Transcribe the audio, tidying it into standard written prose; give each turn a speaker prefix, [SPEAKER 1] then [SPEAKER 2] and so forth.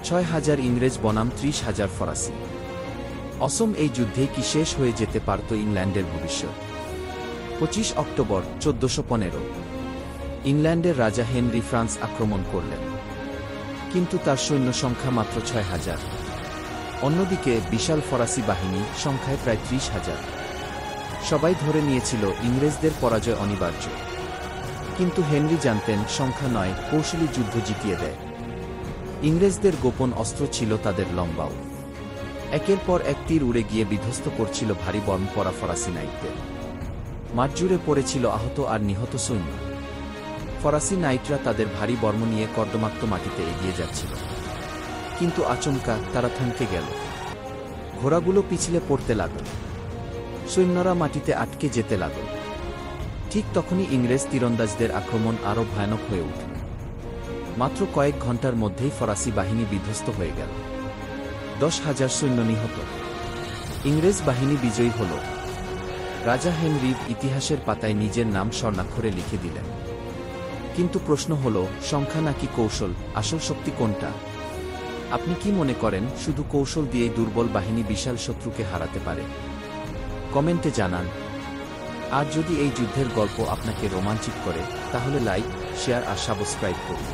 [SPEAKER 1] 6,000 ইংরেজ বনাম 30,000 ফরাসি। অসম এই যুদ্ধে কি শেষ হয়ে যেতে পারত ইংল্যান্ডের ভবিষ্যৎ? 25 অক্টোবর 1415 ইংল্যান্ডের রাজা হেনরি ফ্রান্স আক্রমণ করলেন, কিন্তু তার সৈন্য সংখ্যা মাত্র 6,000। অন্যদিকে বিশাল ফরাসি বাহিনী, সংখ্যায় প্রায় 30,000। সবাই ধরে নিয়েছিল ইংরেজদের পরাজয় অনিবার্য, কিন্তু হেনরি জানতেন সংখ্যা নয়, কৌশলী যুদ্ধ জিতিয়ে দেয়। ইংরেজদের গোপন অস্ত্র ছিল তাদের লম্বাও। একের পর এক তীর উড়ে গিয়ে বিধ্বস্ত করছিল ভারী বর্ম পরা ফরাসি নাইটদের। মাঠ জুড়ে পড়েছিল আহত আর নিহত সৈন্য। ফরাসি নাইটরা তাদের ভারী বর্ম নিয়ে কর্দমাক্ত মাটিতে এগিয়ে যাচ্ছিল, কিন্তু আচমকা তারা থমকে গেল। ঘোড়াগুলো পিছলে পড়তে লাগল, সৈন্যরা মাটিতে আটকে যেতে লাগল। ঠিক তখনই ইংরেজ তীরন্দাজদের আক্রমণ আরও ভয়ানক হয়ে উঠল। মাত্র কয়েক ঘন্টার মধ্যেই ফরাসি বাহিনী বিধ্বস্ত হয়ে গেল, 10,000 সৈন্য নিহত। ইংরেজ বাহিনী বিজয়ী হল। রাজা হেনরি ইতিহাসের পাতায় নিজের নাম স্বর্ণাক্ষরে লিখে দিলেন। কিন্তু প্রশ্ন হল, সংখ্যা নাকি কৌশল, আসল শক্তি কোনটা? আপনি কি মনে করেন শুধু কৌশল দিয়েই দুর্বল বাহিনী বিশাল শত্রুকে হারাতে পারে? কমেন্টে জানান। আর যদি এই যুদ্ধের গল্প আপনাকে রোমাঞ্চিত করে, তাহলে লাইক, শেয়ার আর সাবস্ক্রাইব করুন।